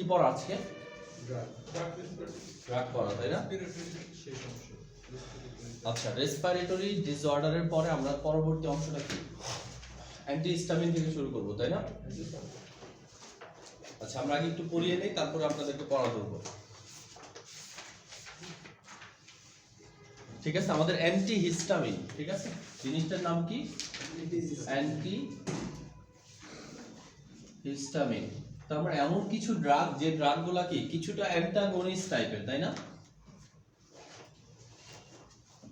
কি পড়া আজকে? ড্রাগ পড়া, তাই না? আচ্ছা, রেসপিরেটরি ডিসঅর্ডারের পরে আমরা পরবর্তী অংশটা কি অ্যান্টিহিস্টামিন থেকে শুরু করব, তাই না? আচ্ছা, আমরা আগে একটু পড়িয়ে নেই, তারপরে আপনাদেরকে পড়া করব। ঠিক আছে, আমাদের অ্যান্টিহিস্টামিন, ঠিক আছে, জিনিসটার নাম কি? অ্যান্টিহিস্টামিন। তো আমরা এমন কিছু ড্রাগ, যে ড্রাগগুলা কি কিছুটা অ্যান্টাগনিস্ট টাইপের, তাই না?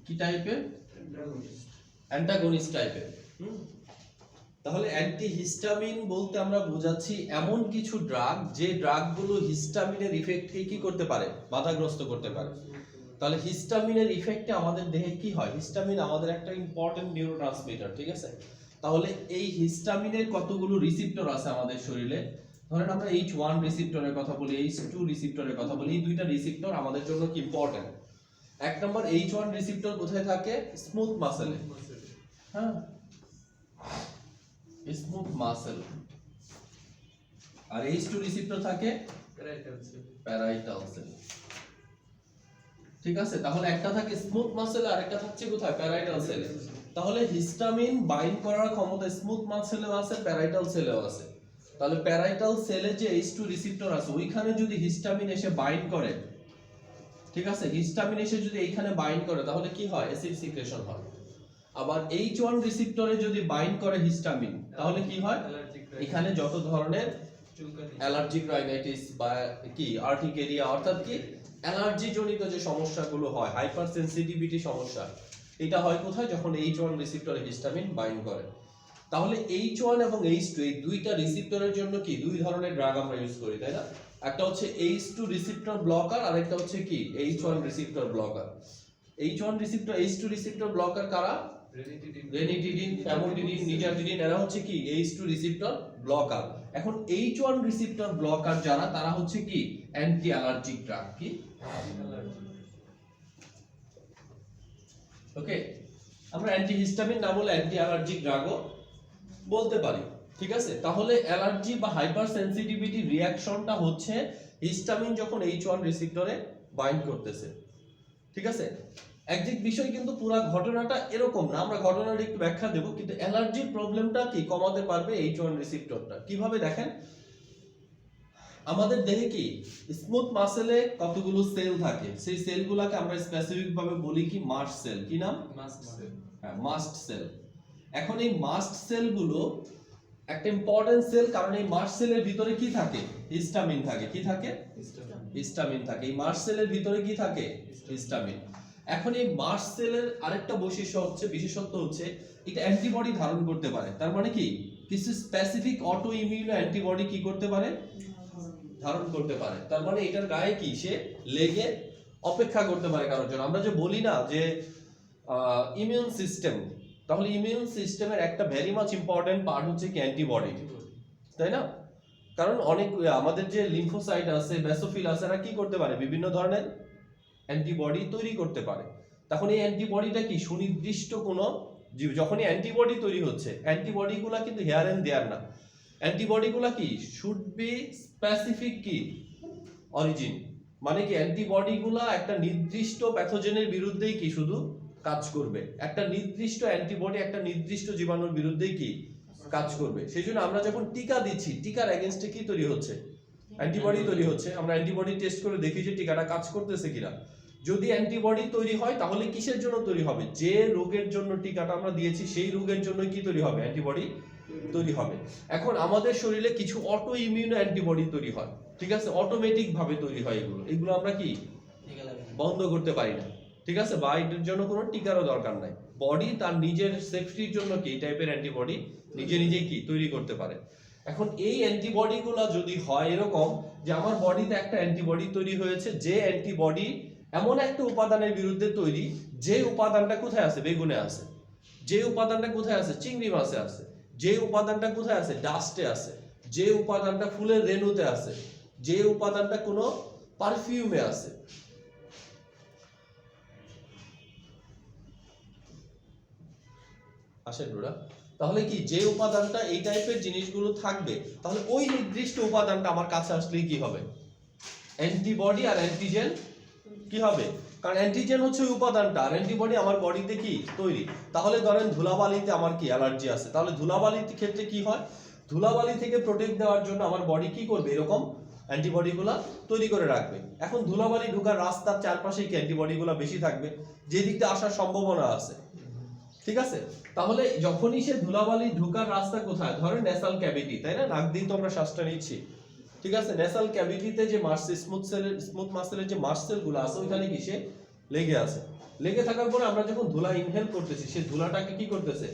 কি টাইপের? অ্যান্টাগনিস্ট টাইপের। তাহলে অ্যান্টিহিস্টামিন বলতে আমরা বোঝাচ্ছি এমন কিছু ড্রাগ, যে ড্রাগগুলো হিস্টামিনের ইফেক্টকে কি করতে পারে? বাধাগ্রস্ত করতে পারে। তাহলে হিস্টামিনের ইফেক্টে আমাদের দেহে কি হয়? হিস্টামিন আমাদের একটা ইম্পর্টেন্ট নিউরোট্রান্সমিটার, ঠিক আছে? তাহলে এই হিস্টামিনের কতগুলো রিসেপ্টর আছে আমাদের শরীরে? ধরেন আমরা H1 রিসেপ্টরের কথা বলি, H2 রিসেপ্টরের কথা বলি। এই দুইটা রিসেপ্টর আমাদের জন্য কি ইম্পর্টেন্ট। এক নম্বর H1 রিসেপ্টর কোথায় থাকে? স্মুথ মাসেলে। হ্যাঁ, স্মুথ মাসেল। আর H2 রিসেপ্টর থাকে প্যারাইটাল সেল। ঠিক আছে, তাহলে একটা থাকে স্মুথ মাসেল আর একটা থাকছে কোথায়? প্যারাইটাল সেলে। তাহলে হিস্টামিন বাইন্ড করার ক্ষমতা স্মুথ মাসেলেও আছে, প্যারাইটাল সেলেও আছে। তাহলে প্যারাইটাল সেলে যে H2 রিসেপ্টর আছে, ওইখানে যদি হিস্টামিন এসে বাইন্ড করে, ঠিক আছে, হিস্টামিন এসে যদি এইখানে বাইন্ড করে, তাহলে কি হয়? অ্যাসিড সিক্রেশন হয়। আবার H1 রিসেপ্টরে যদি বাইন্ড করে হিস্টামিন, তাহলে কি হয়? এখানে যত ধরনের অ্যালার্জিক রাইনাইটিস বা কি আর্টিকেরিয়া, অর্থাৎ কি অ্যালার্জি জনিত যে সমস্যাগুলো হয়, হাইপার সেনসিটিভিটি সমস্যা, এটা হয় কোথায়? যখন H1 রিসেপ্টরে হিস্টামিন বাইন্ড করে। তাহলে H1 এবং H2 এই দুইটা রিসেপ্টরের জন্য কি দুই ধরনের ড্রাগ আমরা ইউজ করি, তাই না? একটা হচ্ছে H2 রিসেপ্টর ব্লকার, আর একটা হচ্ছে কি H1 receptor blocker. H1 receptor, H2 receptor blocker কারা? রেনিটিডিন, ফ্যামোটিডিন, নিজাটিডিন, এরা হচ্ছে কি H2 রিসেপ্টর ব্লকার। এখন H1 রিসেপ্টর ব্লকার যারা, তারা হচ্ছে কি অ্যান্টি অ্যালার্জিক ড্রাগ। কি ওকে, আমরা অ্যান্টিহিস্টামিন না বলে অ্যান্টি অ্যালার্জিক ড্রাগও বলতে পারি, ঠিক আছে? তাহলে অ্যালার্জি বা হাইপার সেনসিটিভিটি রিঅ্যাকশনটা হচ্ছে হিস্টামিন যখন H1 রিসেপ্টরে বাইন্ড করতেছে, ঠিক আছে? একদিক বিষয় কিন্তু পুরো ঘটনাটা এরকম না, আমরা ঘটনাটা একটু ব্যাখ্যা দেব, কিন্তু অ্যালার্জির প্রবলেমটা কি কমাতে পারবে H1 রিসেপ্টরটা। কিভাবে দেখেন, আমাদের দেহে কি স্মুথ মাসেলে কতগুলো সেল থাকে, সেই সেলগুলোকে আমরা স্পেসিফিক ভাবে বলি কি মাস্ট সেল। কি নাম? Mast cell. হ্যাঁ, মাস্ট সেল। এখন এই মাস্ট সেলগুলো একটা ইম্পর্টেন্ট সেল, কারণ এই মাস্ট সেলের ভিতরে কি থাকে? হিস্টামিন থাকে। কি থাকে? হিস্টামিন থাকে। এই মাস্ট সেলের ভিতরে কি থাকে? হিস্টামিন। এখন এই মাস্ট সেলের আরেকটা বিশেষত্ব হচ্ছে এটা অ্যান্টিবডি ধারণ করতে পারে। তার মানে কি কিছু স্পেসিফিক অটো ইমিউনো অ্যান্টিবডি কি করতে পারে? ধারণ করতে পারে। তার মানে এটার গায়ে কি সে লেগে অপেক্ষা করতে পারে কারোর জন্য। আমরা যে বলি না যে ইমিউন সিস্টেম, তাহলে ইমিউন সিস্টেমের একটা ভেরি মাচ ইম্পর্টেন্ট পার্ট হচ্ছে কি অ্যান্টিবডি, তাই না? কারণ অনেক আমাদের যে লিম্ফোসাইট আছে, বেসোফিল আছে, এরা কি করতে পারে? বিভিন্ন ধরনের অ্যান্টিবডি তৈরি করতে পারে। তখন এই অ্যান্টিবডিটা কি সুনির্দিষ্ট কোনো যখনই অ্যান্টিবডি তৈরি হচ্ছে, অ্যান্টিবডিগুলো কিন্তু হেয়ার এন্ড দেয়ার না। অ্যান্টিবডিগুলো কি শুড বি স্পেসিফিক কি অরিজিন, মানে কি অ্যান্টিবডিগুলো একটা নির্দিষ্ট প্যাথোজেনের বিরুদ্ধেই কি শুধু কাজ করবে। একটা নির্দিষ্ট অ্যান্টিবডি একটা নির্দিষ্ট জীবাণুর বিরুদ্ধেই কি কাজ করবে। সেই জন্য আমরা যখন টিকা দিচ্ছি, টিকার এগেইনস্টে কি তৈরি হচ্ছে? অ্যান্টিবডি তৈরি হচ্ছে। আমরা অ্যান্টিবডি টেস্ট করে দেখি যে টিকাটা কাজ করতেছে কিনা। যদি অ্যান্টিবডি তৈরি হয়, তাহলে কিসের জন্য তৈরি হবে? যে রোগের জন্য টিকাটা আমরা দিয়েছি, সেই রোগের জন্য কি তৈরি হবে? অ্যান্টিবডি তৈরি হবে। এখন আমাদের শরীরে কিছু অটো ইমিউনো অ্যান্টিবডি তৈরি হয়, ঠিক আছে? অটোমেটিক ভাবে তৈরি হয়। এগুলো আমরা কি বন্ধ করতে পারি না, ঠিক আছে? বা এটার জন্য কোনো টিকারও দরকার নাই। বডি তার নিজের সেফটির জন্য কি এই টাইপের অ্যান্টিবডি নিজেই কি তৈরি করতে পারে। এখন এই অ্যান্টিবডিগুলো যদি হয় এরকম যে আমার বডিতে একটা অ্যান্টিবডি তৈরি হয়েছে, যে অ্যান্টিবডি এমন একটা উপাদানের বিরুদ্ধে তৈরি, যে উপাদানটা কোথায় আছে? বেগুনে আছে। যে উপাদানটা কোথায় আছে? চিংড়ি মাছে আছে। যে উপাদানটা কোথায় আছে? ডাস্টে আছে। যে উপাদানটা ফুলের রেণুতে আছে। যে উপাদানটা কোনো পারফিউমে আছে। আসেন ওরা, তাহলে কি যে উপাদানটা এই টাইপের জিনিসগুলো থাকবে, তাহলে ওই নির্দিষ্ট উপাদানটা আমার কাছে আসলেই কি হবে? অ্যান্টিবডি আর অ্যান্টিজেন কি হবে, কারণ অ্যান্টিজেন হচ্ছে ওই উপাদানটা আর অ্যান্টিবডি আমার বডিতে কি তৈরি। তাহলে ধরেন ধুলাবালিতে আমার কি অ্যালার্জি আছে, তাহলে ধুলাবালির ক্ষেত্রে কি হয়, ধুলাবালি থেকে প্রোটেক্ট দেওয়ার জন্য আমার বডি কি করবে, এরকম অ্যান্টিবডিগুলো তৈরি করে রাখবে। এখন ধুলাবালি ঢোকার রাস্তার চারপাশে কি অ্যান্টিবডিগুলো বেশি থাকবে, যে দিকটা আসার সম্ভাবনা আছে, ঠিক আছে। তাহলে যখনই সে ধুলাবালি ঢোকার রাস্তা কোথায়, ধরেন ন্যাসাল ক্যাভিটি, তাই না, নাক দিয়ে তো আমরা শ্বাসটা নিচ্ছি, ঠিক আছে। ন্যাসাল ক্যাভিটিতে যে স্মুথ মাসেলের যে মাসেলগুলো আছে ওইখানে কি সে লেগে আছে, লেগে থাকার পরে আমরা যখন ধুলা ইনহেল করতেছি সে ধুলাটাকে কি করতেছে,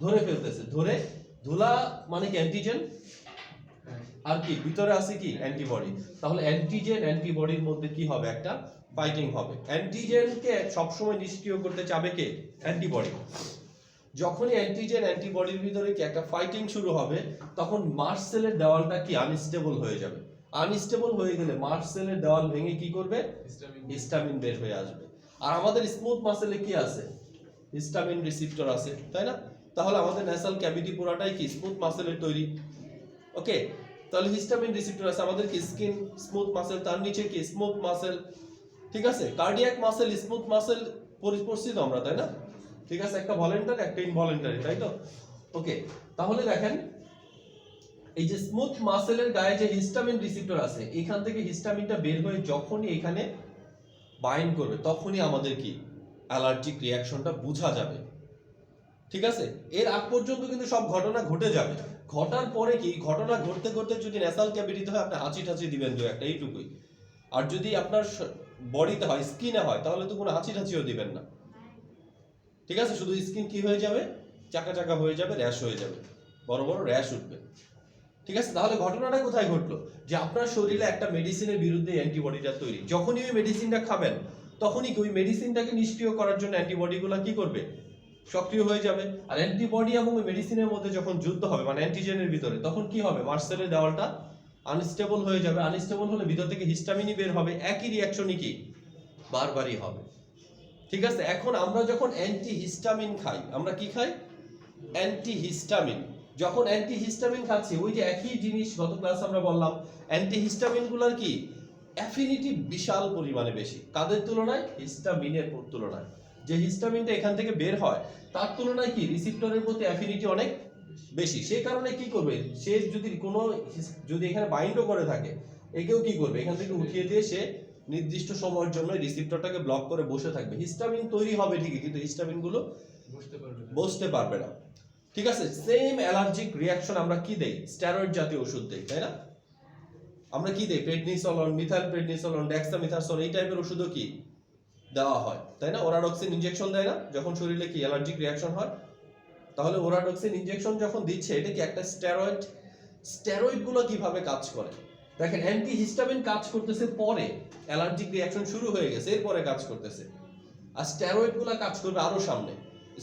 ধরে ফেলতেছে, ধরে ধুলা মানে কি অ্যান্টিজেন আর কি ভিতরে আছে কি অ্যান্টিবডি। তাহলে অ্যান্টিজেন অ্যান্টিবডির মধ্যে কি হবে, একটা ফাইটিং হবে। অ্যান্টিজেনকে সবসময় নিষ্ক্রিয় করতে চাবে কে, অ্যান্টিবডি। যখনই অ্যান্টিজেন অ্যান্টিবডির ভিতরে কি একটা ফাইটিং শুরু হবে তখন মাস্ট সেলের দেওয়ালটা কি আনস্টেবল হয়ে যাবে। আনস্টেবল হয়ে গেলে মাস্ট সেলের দেওয়াল ভেঙে কি করবে, হিস্টামিন বের হয়ে আসবে। আর আমাদের স্মুথ মাসেলে কি আছে, হিস্টামিন রিসেপ্টর আছে, তাই না। তাহলে আমাদের ন্যাসাল ক্যাভিটি পুরাটাই কি স্মুথ মাসেলের তৈরি, ওকে। তাহলে হিস্টামিন রিসেপ্টর আছে, আমাদের কি স্কিন স্মুথ মাসেল, তার নিচে কি স্মুথ মাসেল, ঠিক আছে। কার্ডিয়াক মাসেল স্মুথ মাসেল পরিচিত আমরা, তাই না, ঠিক আছে। একটা ভলেন্টারি একটা ইনভলেন্টারি, তাই তো, ওকে। তাহলে দেখেন এই যে স্মুথ মাসেলের গায়ে যে হিস্টামিন রিসেপ্টর আছে এখান থেকে হিস্টামিনটা বের হয়ে যখনই এখানে বাইন্ড করবে তখনই আমাদের কি অ্যালার্জিক রিঅ্যাকশনটা বোঝা যাবে, ঠিক আছে। এর আগ পর্যন্ত কিন্তু সব ঘটনা ঘটে যাবে, ঘটার পরে কি ঘটনা ঘটতে ঘটতে যদি ন্যাসাল ক্যাভিটিতে হয় আপনি হাঁচি টাচি দিবেন দু একটা, এইটুকুই। আর যদি আপনার বডিতে হয়, স্কিনে হয়, তাহলে তো কোনো হাঁচি টাচিও দিবেন না, ঠিক আছে। শুধু স্কিন কি হয়ে যাবে, চাকা চাকা হয়ে যাবে, র্যাশ হয়ে যাবে, বড় বড় র্যাশ উঠবে, ঠিক আছে। তাহলে ঘটনাটা কোথায় ঘটলো, যে আপনার শরীরে একটা মেডিসিনের বিরুদ্ধে অ্যান্টিবডিটা তৈরি, যখনই ওই মেডিসিনটা খাবেন তখনই ওই মেডিসিনটাকে নিষ্ক্রিয় করার জন্য অ্যান্টিবডিগুলো কি করবে, সক্রিয় হয়ে যাবে। আর অ্যান্টিবডি এবং ওই মেডিসিনের মধ্যে যখন যুদ্ধ হবে মানে অ্যান্টিজেনের ভিতরে, তখন কি হবে, মাসেলের দেওয়ালটা আনস্টেবল হয়ে যাবে। আনস্টেবল হলে ভিতর থেকে হিস্টামিনই বের হবে, একই রিঅ্যাকশনই কি বারবারই হবে, ঠিক আছে। এখন আমরা যখন অ্যান্টিহিস্টামিন খাই, আমরা কি খাই, অ্যান্টিহিস্টামিন। যখন অ্যান্টিহিস্টামিন খাচ্ছি ওই যে একই জিনিস গত ক্লাসে আমরা বললাম, অ্যান্টিহিস্টামিনগুলোর কি অ্যাফিনিটি বিশাল পরিমাণে বেশি, কাদের তুলনায়, হিস্টামিনের তুলনায়। যে হিস্টামিনটা এখান থেকে বের হয় তার তুলনায় কি রিসেপ্টরের প্রতি অ্যাফিনিটি অনেক বেশি। সেই কারণে কি করবে, সে যদি এখানে বাইন্ডও করে থাকে একেও কি করবে, এখান থেকে উঠিয়ে দিয়ে সে নির্দিষ্ট সময়ের জন্য রিসেপ্টরটাকে ব্লক করে বসে থাকবে। হিস্টামিন তৈরি হবে ঠিকই, কিন্তু হিস্টামিন গুলো বসতে পারবে না, ঠিক আছে। সেম অ্যালার্জিক রিঅ্যাকশন আমরা কি দেই, স্টেরয়েড জাতীয় ওষুধ দেই, তাই না। আমরা কি দেই, প্রেডনিসোলন, মিথাইল প্রেডনিসোলন, ডেক্সামিথাসোন, এই টাইপের ওষুধও কি দেওয়া হয়, তাই না। ওরাডক্সিন ইনজেকশন দেয় না যখন শরীরে কি অ্যালার্জিক রিঅ্যাকশন হয়। তাহলে ওরাডক্সিন ইনজেকশন যখন দিচ্ছে এটা কি একটা স্টেরয়েড। স্টেরয়েড গুলো কিভাবে কাজ করে দেখেন, অ্যান্টিহিস্টামিন কাজ করতেছে পরে, অ্যালার্জিক রিঅ্যাকশন শুরু হয়ে গেছে এরপরে কাজ করতেছে, আর স্টেরয়েড গুলো কাজ করবে আরো সামনে।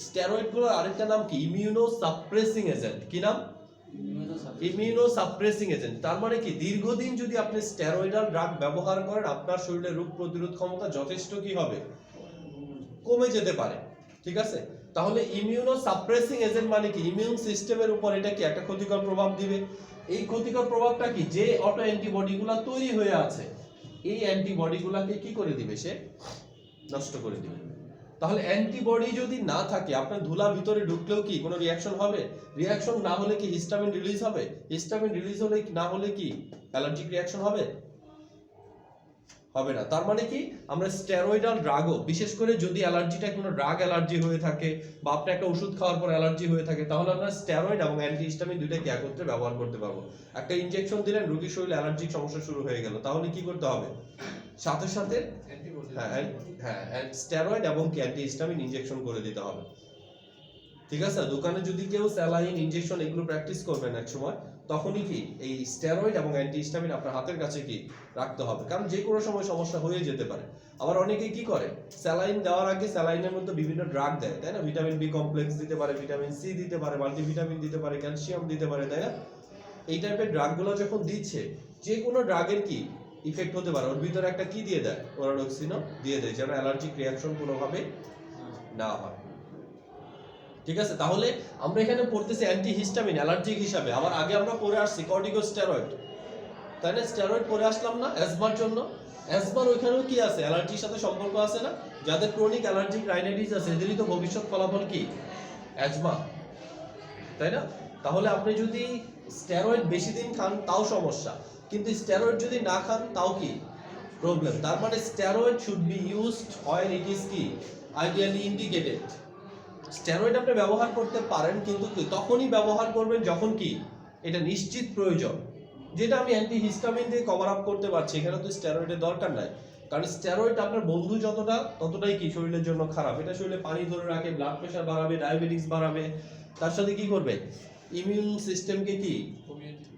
স্টেরয়েড গুলোর আরেকটা নাম কি, ইমিউনো সাপ্রেসিং এজেন্ট। কি নাম, ইমিউনো সাপ্রেসিং এজেন্ট। তার মানে কি দীর্ঘদিন যদি আপনি স্টেরয়েডাল ড্রাগ ব্যবহার করেন আপনার শরীরে রোগ প্রতিরোধ ক্ষমতা যথেষ্ট কি হবে, কমে যেতে পারে, ঠিক আছে। তাহলে ইমিউনো সাপ্রেসিং এজেন্ট মানে কি, ইমিউন সিস্টেমের উপর এটা কি একটা ক্ষতিকর প্রভাব দিবে। এই ক্ষতিকর প্রভাবটা কি, যে অটো অ্যান্টিবডিগুলো তৈরি হয়ে আছে এই অ্যান্টিবডিগুলোকে কি করে দিবে, সে নষ্ট করে দিবে। তাহলে অ্যান্টিবডি যদি না থাকে আপনার ধুলা ভিতরে ঢুকলেও কি কোনো রিঅ্যাকশন হবে, রিঅ্যাকশন না হলে কি হিস্টামিন রিলিজ হবে, হিস্টামিন রিলিজ হলে না হলে কি অ্যালার্জিক রিঅ্যাকশন হবে, হবে না। তার মানে কি আমরা স্টেরয়েডাল ড্রাগও, বিশেষ করে যদি অ্যালার্জিটা কোনো ড্রাগ অ্যালার্জি হয়ে থাকে বা আপনি একটা ওষুধ খাওয়ার পর অ্যালার্জি হয়ে থাকে, তাহলে আমরা স্টেরয়েড এবং অ্যান্টিহিস্টামিন দুইটাকে একত্রে ব্যবহার করতে পারবো। একটা ইনজেকশন দিলেন রোগীর শরীরে অ্যালার্জিক সমস্যা শুরু হয়ে গেল, তাহলে কি করতে হবে, সাথে সাথে স্টেরয়েড এবং অ্যান্টিহিস্টামিন ইনজেকশন করে দিতে হবে, ঠিক আছে। দোকানে যদি কেউ স্যালাইন ইনজেকশন এগুলো প্র্যাকটিস করবেন এক সময়, তখনই কি এই স্টেরয়েড এবং অ্যান্টিহিস্টামিন আপনার হাতের কাছে কি রাখতে হবে, কারণ যে কোনো সময় সমস্যা হয়ে যেতে পারে। আবার অনেকে কি করে, স্যালাইন দেওয়ার আগে স্যালাইনের মধ্যে বিভিন্ন ড্রাগ দেয়, তাই না, ভিটামিন বি কমপ্লেক্স দিতে পারে, ভিটামিন সি দিতে পারে, মাল্টিভিটামিন দিতে পারে, ক্যালসিয়াম দিতে পারে, তাই না। এই টাইপের ড্রাগগুলো যখন দিচ্ছে, যে কোনো ড্রাগের কি ইফেক্ট হতে পারে, ওর ভিতরে একটা কি দিয়ে দেয়, ওরাডক্সিনও দিয়ে দেয়, যেন অ্যালার্জিক রিঅ্যাকশন কোনোভাবে না হয়, ঠিক আছে। তাহলে আমরা এখানে পড়তেছি অ্যান্টিহিস্টামিন অ্যালার্জিক হিসাবে, আবার আগে আমরা পড়ে আসছি কর্টিকোস্টেরয়েড, তাই না? স্টেরয়েড পরে আসলাম না অ্যাজমার জন্য? অ্যাজমার ওইখানেও কি আছে, অ্যালার্জির সাথে সম্পর্ক আছে না? যাদের ক্রনিক অ্যালার্জিক রাইনাইটিস আছে এদেরই তো ভবিষ্যৎ ফলাফল কি? অ্যাজমা, তাই না? তাহলে আপনি যদি স্টেরয়েড বেশি দিন খান তাও সমস্যা, কিন্তু স্টেরয়েড যদি না খান তাও কি প্রবলেম। তার মানে steroid should be used when it is কি আইডিয়ালি ইন্ডিকেটেড। স্টেরয়েড আপনি ব্যবহার করতে পারেন, কিন্তু তখনই ব্যবহার করবেন যখন কি এটা নিশ্চিত প্রয়োজন। যেটা আমি অ্যান্টিহিস্টামিন দিয়ে কভার আপ করতে পারছি, এখানে তো স্টেরয়েডের দরকার নাই। কারণ স্টেরয়েড আপনার বন্ধু যতটা ততটাই কি শরীরের জন্য খারাপ। এটা শরীরে পানি ধরে রাখে, ব্লাড প্রেশার বাড়াবে, ডায়াবেটিস বাড়াবে, তার সাথে কি করবে ইমিউন সিস্টেমকে কি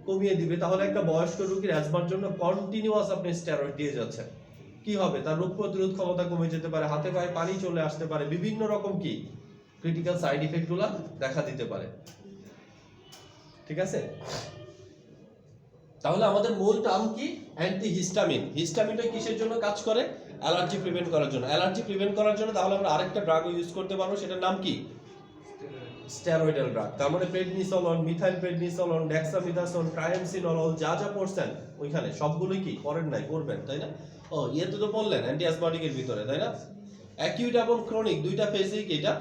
কমিয়ে দিবে। তাহলে একটা বয়স্ক রোগীর অ্যাজমার জন্য কন্টিনিউয়াস আপনি স্টেরয়েড দিয়ে যাচ্ছেন, কি হবে? তার রোগ প্রতিরোধ ক্ষমতা কমে যেতে পারে, হাতে পায়ে পানি চলে আসতে পারে, বিভিন্ন রকম কি ক্রিটিক্যাল সাইড ইফেক্ট গুলো দেখা দিতে পারে। ঠিক আছে? তাহলে আমাদের মূল টার্ম কি? অ্যান্টিহিস্টামিন। হিস্টামিনটা কিসের জন্য কাজ করে? অ্যালার্জি প্রিভেন্ট করার জন্য। অ্যালার্জি প্রিভেন্ট করার জন্য তাহলে আমরা আরেকটা ড্রাগ ইউজ করতে পারবো, সেটার নাম কি? Steroidal drug. তার মানে প্রেডনিসোলন, মিথাইল প্রেডনিসোলন, ডেক্সামিথাসোন, ট্রাইএমসিনোলল যা যা পড়ছেন ওইখানে সবগুলোই কি করেন নাই, করবেন, তাই না? ও ইয়েতে তো বললেন অ্যান্টি অ্যাসমাটিকের ভিতরে, তাই না? অ্যাকিউট এবং ক্রনিক দুইটা ফেজেই কি এটা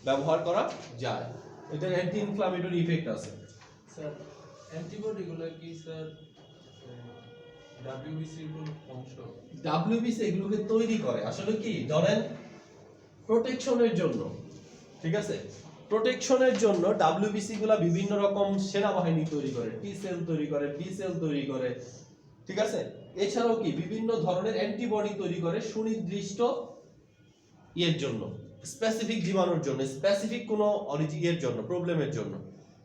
ব্যবহার করা যায়। এটার অ্যান্টি ইনফ্লামেটরি ইফেক্ট আছে। স্যার অ্যান্টিবডি গুলো কি স্যার ডাব্লিউবিসি এর কোন অংশ? ডাব্লিউবিসি এগুলোকে তৈরি করে আসলে কি ধরেন প্রোটেকশনের জন্য, ঠিক আছে? প্রোটেকশনের জন্য ডাব্লিউবিসি গুলা বিভিন্ন রকম সেনাবাহিনী তৈরি করে, টি সেল তৈরি করে, বি সেল তৈরি করে, ঠিক আছে? এছাড়াও কি বিভিন্ন ধরনের অ্যান্টিবডি তৈরি করে সুনির্দিষ্ট ইয়ের জন্য, স্পেসিফিক জীবাণুর জন্য, স্পেসিফিক কোনো অরিজিনের জন্য, প্রবলেমের জন্য,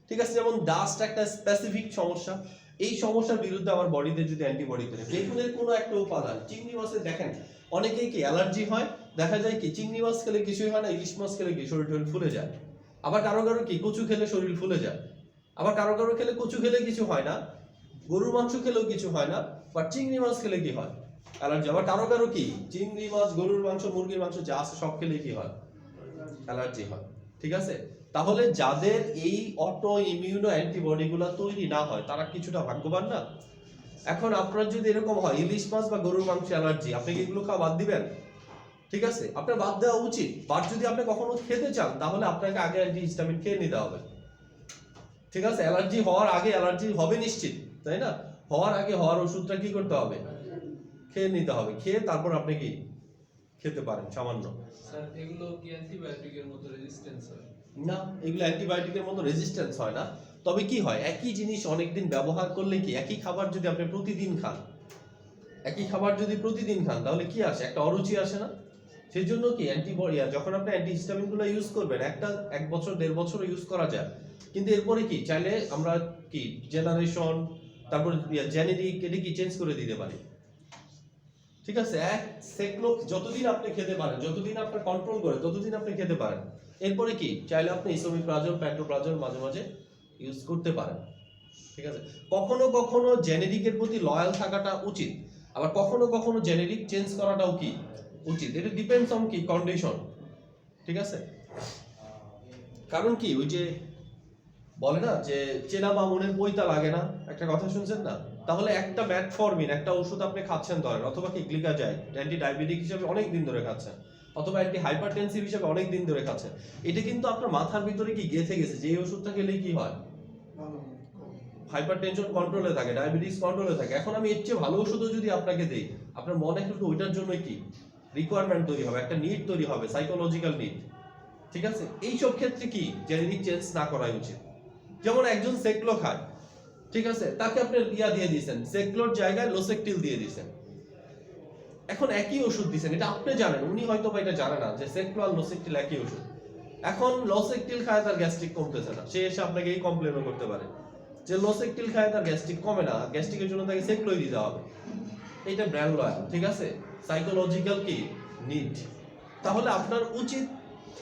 ঠিক আছে? যেমন ডাস্ট একটা স্পেসিফিক সমস্যা, এই সমস্যার বিরুদ্ধে আমার বডিতে যদি অ্যান্টিবডি তৈরি, বেগুনের কোনো একটা উপাদান, চিংড়ি মাছে দেখেন অনেকেই কি অ্যালার্জি হয়, দেখা যায় কি চিংড়ি মাছ খেলে কিছুই হয় না, ইলিশ মাছ খেলে কি শরীর টরীর ফুলে যায়। আবার কারো কারো কি কচু খেলে শরীর ফুলে যায়। আবার কারো কারো খেলে কচু খেলে কিছু হয় না, গরুর মাংস খেলেও কিছু হয় না, বা চিংড়ি মাছ খেলে কি হয় অ্যালার্জি। আবার কারো কারো কি চিংড়ি মাছ, গরুর মাংস, মুরগির মাংস যা আছে সব খেলে কি হয় অ্যালার্জি হয়। ঠিক আছে? তাহলে যাদের এই অটো ইমিউনো অ্যান্টিবডি গুলো তৈরি না হয় তারা কিছুটা ভাগ্যবান না? এখন আপনার যদি এরকম হয় ইলিশ মাছ বা গরুর মাংস অ্যালার্জি, আপনি কি এগুলো খাওয়া বাদ দিবেন? ঠিক আছে, আপনার বাদ দেওয়া উচিত। বাট যদি আপনি কখনো খেতে চান তাহলে আপনাকে আগে অ্যান্টিহিস্টামিন খেয়ে নিতে হবে। ঠিক আছে? অ্যালার্জি হওয়ার আগে অ্যালার্জি হবে নিশ্চিত, তাই না? হওয়ার আগে হওয়ার ওষুধটা কি করতে হবে? খেয়ে নিতে হবে। খেয়ে তারপর আপনি কি খেতে পারেন সামান্য। স্যার এগুলো কি অ্যান্টিবায়োটিকের মতো রেজিস্ট্যান্স হয়? না, এগুলো অ্যান্টিবায়োটিকের মতো রেজিস্ট্যান্স হয় না। তবে কি হয়, একই জিনিস অনেকদিন ব্যবহার করলে কি, একই খাবার যদি আপনি প্রতিদিন খান, একই খাবার যদি প্রতিদিন খান তাহলে কি আসে? একটা অরুচি আসে না? সেই জন্য কি অ্যান্টিবডি, যখন আপনি অ্যান্টিহিস্টামিন গুলো ইউজ করবেন, এক বছর 1.5 বছর ইউজ করা যায়, কিন্তু এরপরে কি চাইলে আমরা কি জেনারেশন, তারপর জেনেরিক এটা কি চেঞ্জ করে দিতে পারি। ঠিক আছে? এক সেকলো যতদিন আপনি খেতে পারেন, যতদিন আপনার কন্ট্রোল করে ততদিন আপনি খেতে পারেন। এরপরে কি চাইলে আপনি ইসোমিপ্রাজল, প্যান্টোপ্রাজল মাঝে মাঝে ইউজ করতে পারেন। ঠিক আছে? কখনো কখনো জেনেরিকের প্রতি লয়াল থাকাটা উচিত, আবার কখনো কখনো জেনেরিক চেঞ্জ করাটাও কি উচিত। এটা ডিপেন্ডস অন কি কন্ডিশন। ঠিক আছে? কারণ কি ওই যে বলে না যে চেনা বামুনের বইতা লাগে না, একটা কথা শুনছেন না? তাহলে একটা ম্যাটফরমিন একটা ওষুধ আপনি খাচ্ছেন ধরেন, অথবা কি গ্লিকাজাইড অ্যান্টি ডায়াবেটিক হিসেবে অনেক দিন ধরে খাচ্ছেন, অথবা অ্যান্টি হাইপারটেনসিভ হিসেবে অনেক দিন ধরে খাচ্ছেন, এটা কিন্তু আপনার মাথার ভিতরে কি গেঁথে গেছে যে এই ওষুধটা খেলেই কি হয়, হাইপারটেনশন কন্ট্রোলে থাকে, ডায়াবেটিস কন্ট্রোলে থাকে। এখন আমি এর চেয়ে ভালো ওষুধও যদি আপনাকে দেই, আপনার মনে কিন্তু ওইটার জন্য কি রিকোয়ারমেন্ট তৈরি হবে, একটা নিড তৈরি হবে, সাইকোলজিক্যাল নিড। ঠিক আছে? এইসব ক্ষেত্রে কি জেনেরিক চেঞ্জ না করাই উচিত। যেমন একজন সেক্লো খায়, ঠিক আছে, তাকে আপনি ইয়া দিয়ে দিয়েছেন, সেক্লোর জায়গায় লোসেকটিল দিয়ে দিয়েছেন। এখন একই ওষুধ দিয়েছেন, এটা আপনি জানেন, উনি হয়তো বা এটা জানে না যে সেক্লো আর লোসেকটিল একই ওষুধ। এখন লোসেকটিল খায় তার গ্যাস্ট্রিক কমতেছে না, সে এসে আপনাকে এই কমপ্লেনও করতে পারে যে লোসেকটিল খায় তার গ্যাস্ট্রিক কমে না, গ্যাস্ট্রিকের জন্য তাকে সেক্লোই দিতে হবে। এটা ব্র্যান্ড লয়াল, ঠিক আছে, সাইকোলজিক্যাল কি নিড। তাহলে আপনার উচিত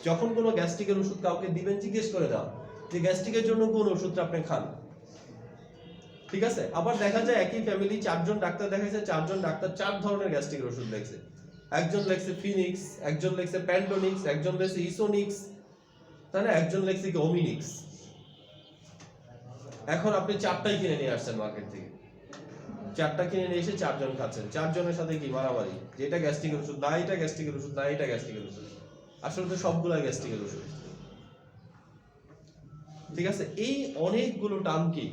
যখন কোনো গ্যাস্ট্রিকের ওষুধ কাউকে দিবেন জিজ্ঞেস করে দাও যে গ্যাস্ট্রিকের জন্য কোন ওষুধটা আপনি খান। ঠিক আছে? আবার দেখা যায় একই ফ্যামিলি 4 জন ডাক্তার দেখাইছে, 4 জন ডাক্তার 4 ধরনের গ্যাস্ট্রিকের ওষুধ লেখছে। একজন লেখছে ফিনিক্স, একজন লেখছে প্যান্টোনিক্স, একজন লেখছে ইসোনিক্স, তাই না, একজন লেখছে কি ওমিনিক্স। এখন আপনি 4টাই কিনে নিয়ে আসছেন মার্কেট থেকে, 4টা কিনে নিয়ে এসে 4 জন খাচ্ছেন, 4 জনের সাথে কি মারামারি, যে এটা গ্যাস্ট্রিকের ওষুধ না, এটা গ্যাস্ট্রিকের ওষুধ না, এটা গ্যাস্ট্রিকের ওষুধ। আসলে তো সবগুলা গ্যাস্ট্রিকের ওষুধ। ঠিক আছে, এই অনেকগুলো টার্ম কি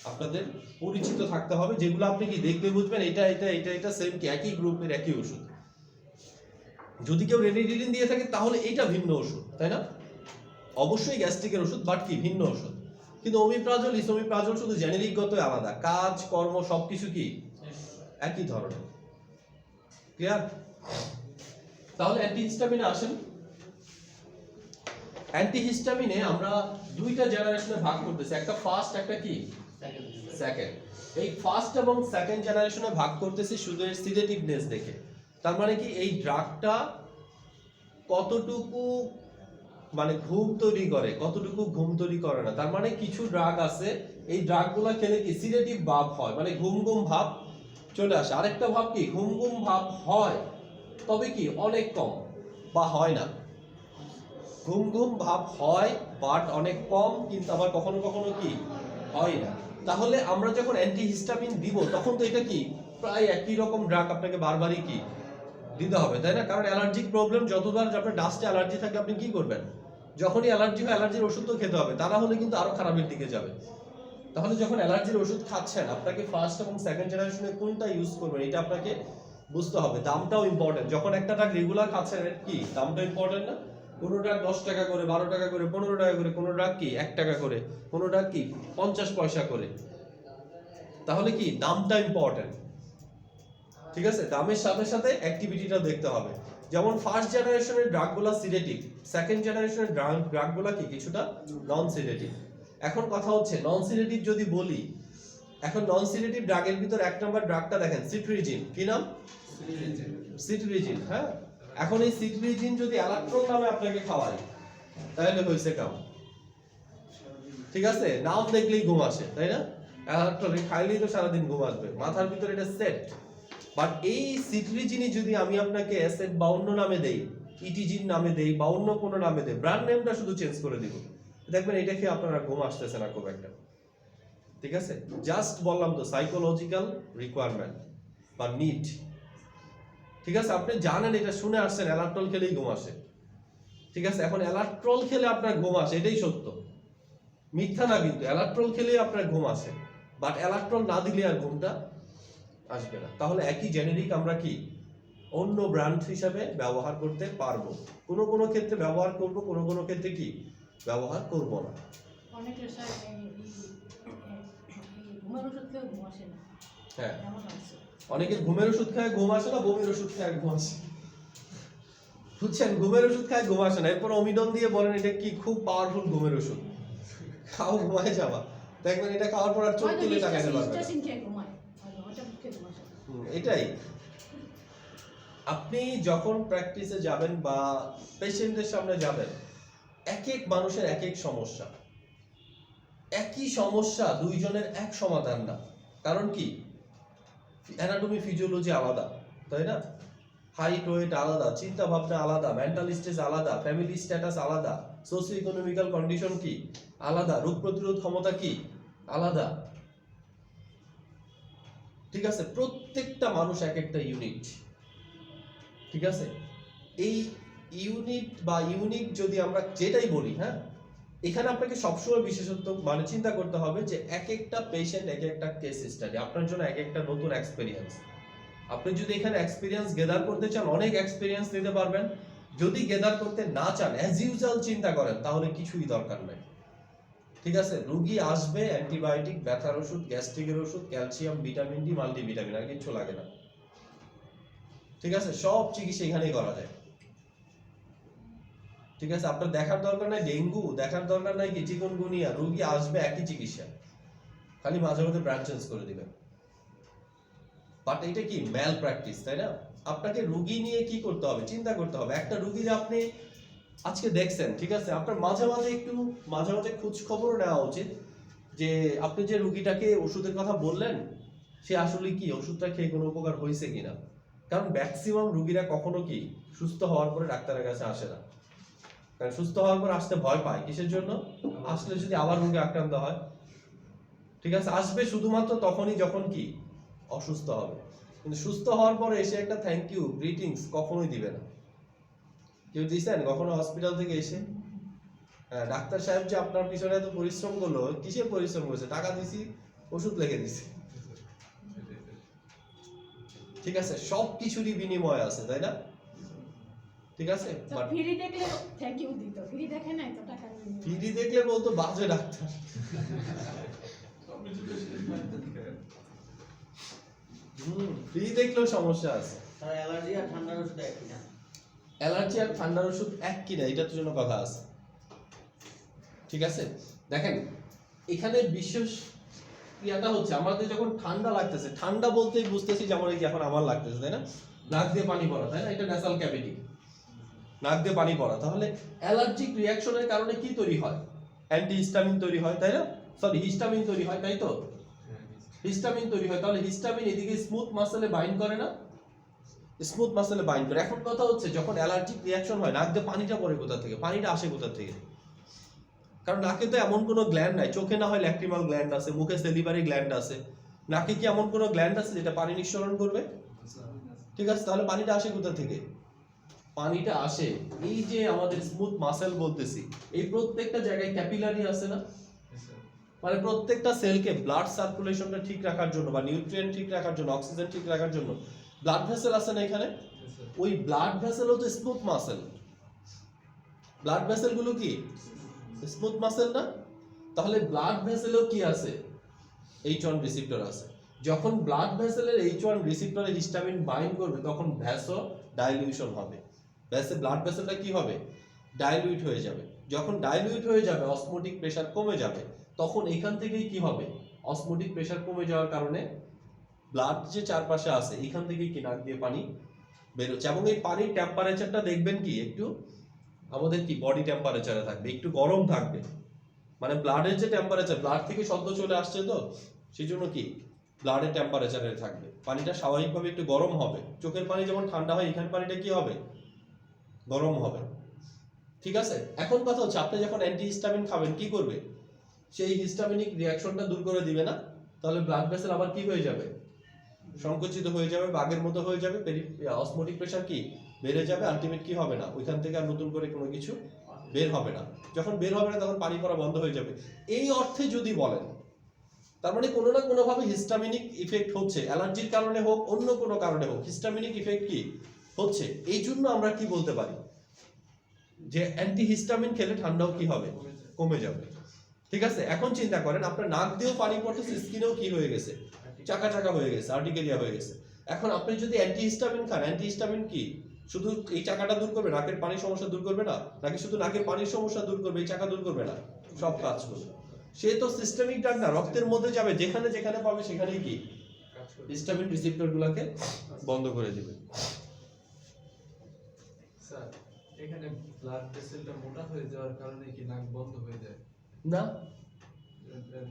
আপনাদের পরিচিত থাকতে হবে, যেগুলো আপনি কি দেখলে বুঝবেন এটা এটা এটা এটা সেম কি একই গ্রুপের একই ওষুধ। যদি কেউ রেনিডিলিন দিয়ে থাকে তাহলে এটা ভিন্ন ওষুধ, তাই না? অবশ্যই গ্যাস্ট্রিকের ওষুধ, বাট কি ভিন্ন ওষুধ। কিন্তু ওমিপ্রাজল ইসোমিপ্রাজল শুধু জেনেরিক গত আলাদা, কাজ কর্ম সবকিছু কি একই ধরনের। ক্লিয়ার? তাহলে অ্যান্টিহিস্টামিনে আসেন। অ্যান্টিহিস্টামিনে আমরা দুইটা জেনারেশনে ভাগ করতেছি, একটা ফার্স্ট একটা কি সেকেন্ড। এই ফার্স্ট এবং সেকেন্ড জেনারেশনে ভাগ করতেছি শুধু এর সিডেটিভনেস দেখে। তার মানে কি এই ড্রাগটা কতটুকু মানে ঘুম তৈরি করে, কতটুকু ঘুম তৈরি করে না। তার মানে কিছু ড্রাগ আছে এই ড্রাগগুলো খেলে কি সিডেটিভ ভাব হয়, মানে ঘুম ঘুম ভাব চলে আসে। আরেকটা ভাব কি ঘুম ঘুম ভাব হয় তবে কি অনেক কম বা হয় না। ঘুম ঘুম ভাব হয় বাট অনেক কম, কিন্তু আবার কখনো কখনো কি হয় না। তাহলে আমরা যখন অ্যান্টিহিস্টামিন দিব তখন তো এটা কি প্রায় একই রকম ড্রাগ আপনাকে বারবারই কি দিতে হবে, তাই না? কারণ অ্যালার্জিক প্রবলেম যতবার আপনার ডাস্টে অ্যালার্জি থাকে আপনি কি করবেন, যখনই অ্যালার্জি হয় অ্যালার্জির ওষুধ তো খেতে হবে, তা না হলে কিন্তু আরো খারাপের দিকে যাবে। তাহলে যখন অ্যালার্জির ওষুধ খাচ্ছেন আপনাকে ফার্স্ট এবং সেকেন্ড জেনারেশনে কোনটা ইউজ করবেন এটা আপনাকে বুঝতে হবে। দামটাও ইম্পর্টেন্ট, যখন একটা ড্রাগ রেগুলার খাচ্ছেন কি দামটা ইম্পর্টেন্ট না? কোনো ড্রাগ 10 টাকা করে, 12 টাকা করে, 15 টাকা করে, কোনো ড্রাগ কি 1 টাকা করে, কোনো ড্রাগ কি 50 পয়সা করে। তাহলে কি দামটা ইম্পর্টেন্ট। ঠিক আছে, দামের সাথে সাথে অ্যাক্টিভিটিটাও দেখতে হবে। যেমন ফার্স্ট জেনারেশনের ড্রাগগুলো সিডেটিভ, সেকেন্ড জেনারেশনের ড্রাগগুলো কি কিছুটা নন সিডেটিভ। এখন কথা হচ্ছে নন সিডেটিভ যদি বলি, এখন নন সিডেটিভ ড্রাগের ভিতর এক নম্বর ড্রাগটা দেখেন সিট্রিজিন। কি নাম? সিট্রিজিন। হ্যাঁ, এখন এই সিট্রিজিন যদি অ্যালাট্রল নামে আপনাকে খাওয়াই তাহলে হইছে কাম। ঠিক আছে, নাম দেখলেই ঘুম আসে, তাই না? অ্যালাট্রল খাইলেই তো সারাদিন ঘুম আসবে, মাথার ভিতরে এটা সেট। বাট এই সিট্রিজিনই যদি আমি আপনাকে অ্যাসেট বা অন্য নামে দেই, ইটিজিন নামে দেই বা অন্য কোনো নামে দেই, ব্র্যান্ড নেমটা শুধু চেঞ্জ করে দিব, দেখবেন এটা খেয়ে আপনারা ঘুম আসতেছে না খুব একটা। ঠিক আছে, জাস্ট বললাম তো সাইকোলজিক্যাল রিকোয়ারমেন্ট বা নিড। ঠিক আছে, আপনি জানেন এটা শুনে আসছেন অ্যালাট্রল খেলেই ঘুম আসে। ঠিক আছে, এখন অ্যালাট্রল খেলে আপনার ঘুম আসে, এটাই সত্য, মিথ্যা না। কিন্তু অ্যালাট্রল খেলেই আপনার ঘুম আসে, বাট অ্যালাট্রল না দিলে আর ঘুমটা আসবে না। তাহলে একই জেনেরিক আমরা কি অন্য ব্র্যান্ড হিসাবে ব্যবহার করতে পারবো, কোনো কোনো ক্ষেত্রে ব্যবহার করব, কোনো কোনো ক্ষেত্রে কি ব্যবহার করব না। অনেকের স্যার ঘুমের ওষুধ খেয়ে ঘুম আসে না। হ্যাঁ, এমন আছে। অনেকের ঘুমের ওষুধ খায় ঘুম আসে না, বমির ওষুধ খায় ঘুম আসে। বুঝছেন, ঘুমের ওষুধ খায় ঘুম আসে না, এরপর অমিডন দিয়ে বলেন এটা কি খুব পাওয়ারফুল ঘুমের ওষুধ, খাও ঘুমায় যাবা। দেখবেন এটা খাওয়ার পর আর চোখ তুলে তাকাইতে পারবে না। স্ট্রেসিং খেয়ে ঘুমায়, আর ওটা খেয়ে ঘুম আসে না। এটাই, আপনি যখন প্র্যাকটিসে যাবেন বা পেশেন্টের সামনে যাবেন, এক এক মানুষের এক এক সমস্যা, একই সমস্যা দুইজনের এক সমাধান না। কারণ কি অ্যানাটমি ফিজিওলজি আলাদা, তাই না? হাইট ওয়েট আলাদা, চিন্তা ভাবনা আলাদা, মেন্টাল স্টেজ আলাদা, ফ্যামিলি স্ট্যাটাস আলাদা, সোশিও ইকোনমিক্যাল কন্ডিশন কি আলাদা, রোগ প্রতিরোধ ক্ষমতা কি আলাদা। ঠিক আছে, প্রত্যেকটা মানুষ এক একটা ইউনিট। ঠিক আছে, এই ইউনিট বা ইউনিক যদি আমরা যেটাই বলি, হ্যাঁ, এখানে আপনাকে সবসময় বিশেষত্ব মানে চিন্তা করতে হবে যে এক একটা পেশেন্ট এক একটা কেস স্টাডি, আপনার জন্য এক একটা নতুন এক্সপেরিয়েন্স। আপনি যদি এখানে এক্সপেরিয়েন্স গেদার করতে চান অনেক এক্সপেরিয়েন্স নিতে পারবেন, যদি গেদার করতে না চান অ্যাজ ইউজুয়াল চিন্তা করেন তাহলে কিছুই দরকার নাই। ঠিক আছে, রোগী আসবে, অ্যান্টিবায়োটিক, ব্যথার ওষুধ, গ্যাস্ট্রিকের ওষুধ, ক্যালসিয়াম, ভিটামিন ডি, মাল্টিভিটামিন, আর কিছু লাগে না। ঠিক আছে, সব চিকিৎসা এখানেই করা যায়। ঠিক আছে, আপনার দেখার দরকার নাই ডেঙ্গু, দেখার দরকার নাই কি চিকুনগুনিয়া, রোগী আসবে একই চিকিৎসা, খালি মাঝে মাঝে ব্র্যান্ড চেঞ্জ করে দিবেন। বাট এটা কি ম্যাল প্র্যাকটিস, তাই না? আপনাকে রোগী নিয়ে কি করতে হবে চিন্তা করতে হবে। একটা রোগীর আপনি আজকে দেখছেন, ঠিক আছে, আপনার মাঝে মাঝে খোঁজ খবর নেওয়া উচিত যে আপনি যে রোগীটাকে ওষুধের কথা বললেন সে আসলে কি ওষুধটা খেয়ে কোনো উপকার হয়েছে কিনা। কারণ ম্যাক্সিমাম রোগীরা কখনো কি সুস্থ হওয়ার পরে ডাক্তারের কাছে আসে না, কারণ সুস্থ হওয়ার পর আসতে ভয় পায়। কিসের জন্য? আসলে যদি আবার রোগে আক্রান্ত হয়। ঠিক আছে, আসবে শুধুমাত্র তখনই যখন কি অসুস্থ হবে, কিন্তু সুস্থ হওয়ার পরে এসে একটা থ্যাংক ইউ গ্রিটিংস কখনোই দিবে না। কেউ দিয়েছেন কখনো হসপিটাল থেকে এসে? হ্যাঁ, ডাক্তার সাহেব যে আপনার পিছনে এত পরিশ্রম করলো, কিসের পরিশ্রম করেছে? টাকা দিছি, ওষুধ লিখে দিছি, ঠিক আছে, সব কিছুরই বিনিময় আছে, তাই না? ঠিক আছে, ফ্রি দেখলে থ্যাংক ইউ দিত, ফ্রি দেখে নাই তো টাকা নিয়ে। ফ্রি দেখলে বলতো বাজে ডাক্তার। ফ্রি দেখলেও সমস্যা আছে। তার অ্যালার্জি আর ঠান্ডার ওষুধ একই না। অ্যালার্জি আর ঠান্ডার ওষুধ এক কিনা, এটার জন্য কথা আছে। ঠিক আছে, দেখেন এখানে বিশেষ ক্রিয়াটা হচ্ছে আমাদের যখন ঠান্ডা লাগতেছে, ঠান্ডা বলতেই বুঝতেছি যেমন এই যে এখন আমার লাগতেছে, তাই না? নাক দিয়ে পানি পড়া, তাই না? এটা ন্যাসাল ক্যাভিটি, নাক দিয়ে পানি পড়া। তাহলে অ্যালার্জিক রিঅ্যাকশনের কারণে কি তৈরি হয়? অ্যান্টিহিস্টামিন তৈরি হয়, তাই না? সরি, হিস্টামিন তৈরি হয়, তাই তো? হিস্টামিন তৈরি হয়। তাহলে হিস্টামিন এদিকে স্মুথ মাসেলে বাইন্ড করে না? স্মুথ মাসেলে বাইন্ড করে। এখন কথা হচ্ছে যখন অ্যালার্জিক রিঅ্যাকশন হয়, নাক দিয়ে পানিটা পড়ে কোথা থেকে? পানিটা আসে কোথা থেকে? কারণ নাকে তো এমন কোনো গ্ল্যান্ড নাই। চোখে না হয় ল্যাক্রিমাল গ্ল্যান্ড আছে, মুখে সেলিভারি গ্ল্যান্ড আছে, নাকে কি এমন কোনো গ্ল্যান্ড আছে যেটা পানি নিঃসরণ করবে? ঠিক আছে, তাহলে পানিটা আসে কোথা থেকে? পানিটা আসে এই যে আমাদের স্মুথ মাসেল বলতেছি, এই প্রত্যেকটা জায়গায় ক্যাপিলারি আছে না? মানে প্রত্যেকটা সেলকে ব্লাড সার্কুলেশনটা ঠিক রাখার জন্য বা নিউট্রিয়েন্ট ঠিক রাখার জন্য, অক্সিজেন ঠিক রাখার জন্য ব্লাড ভেসেল আছে না এখানে? ওই ব্লাড ভেসেল হচ্ছে স্মুথ মাসেল। ব্লাড ভেসেল গুলো কি স্মুথ মাসেল না? তাহলে ব্লাড ভেসেলও কি আছে? H1 রিসেপ্টর আছে। যখন ব্লাড ভেসেলের H1 রিসেপ্টরে হিস্টামিন বাইন্ড করবে তখন ভ্যাসো ডাইলিউশন হবে। ব্লাড ভেসেলটা কি হবে? ডাইলিউট হয়ে যাবে। যখন ডাইলিউট হয়ে যাবে অসমোটিক প্রেসার কমে যাবে, তখন এখান থেকেই কি হবে? অসমোটিক প্রেসার কমে যাওয়ার কারণে ব্লাড যে চারপাশে আছে এখান থেকেই কি নাক দিয়ে পানি বেরোচ্ছে। এবং এই পানির টেম্পারেচারটা দেখবেন কি একটু আমাদের কি বডি টেম্পারেচারে থাকবে, একটু গরম থাকবে। মানে ব্লাডের যে টেম্পারেচার, ব্লাড থেকে শব্দ চলে আসছে তো সেই জন্য কি ব্লাডের টেম্পারেচারে থাকবে। পানিটা স্বাভাবিকভাবে একটু গরম হবে। চোখের পানি যেমন ঠান্ডা হয়, এখানে পানিটা কি হবে? গরম হবে। ঠিক আছে, এখন কথা হচ্ছে আপনি যখন অ্যান্টিহিস্টামিন খাবেন কি করবে? সেই হিস্টামিনিক রিঅ্যাকশনটা দূর করে দিবে না? তাহলে ব্লাড ভেসেল আবার কি হয়ে যাবে? সংকুচিত হয়ে যাবে, বাঘের মতো হয়ে যাবে, অসমোটিক প্রেসার কি বেড়ে যাবে, আলটিমেট কি হবে না? ওইখান থেকে আর নতুন করে কোনো কিছু বের হবে না। যখন বের হবে না তখন পানি পড়া বন্ধ হয়ে যাবে। এই অর্থে যদি বলেন, তার মানে কোনো না কোনো ভাবে হিস্টামিনিক ইফেক্ট হচ্ছে, অ্যালার্জির কারণে হোক অন্য কোনো কারণে হোক, হিস্টামিনিক ইফেক্ট কি হচ্ছে। এই জন্য আমরা কি বলতে পারি যে অ্যান্টিহিস্টামিন খেলে ঠান্ডাও কি হবে? কমে যাবে। ঠিক আছে, এখন চিন্তা করেন আপনার নাক দিয়েও পানি পড়তেছে, স্কিনেও কি হয়ে গেছে? চাকা চাকা হয়ে গেছে, আর্টিকেরিয়া হয়ে গেছে। এখন আপনি যদি অ্যান্টিহিস্টামিন খান, অ্যান্টিহিস্টামিন কি শুধু এই চাকাটা দূর করবে, নাকের পানির সমস্যা দূর করবে না? নাকি শুধু নাকের পানির সমস্যা দূর করবে, এই চাকা দূর করবে না? সব কাজ করবে। সে তো সিস্টেমিক ড্রাগ না, রক্তের মধ্যে যাবে, যেখানে যেখানে পাবে সেখানেই কি হিস্টামিন রিসেপ্টর গুলোকে বন্ধ করে দিবে। স্যার, এখানে ব্লাড ভেসেলটা মোটা হয়ে যাওয়ার কারণে কি নাক বন্ধ হয়ে যায়? না,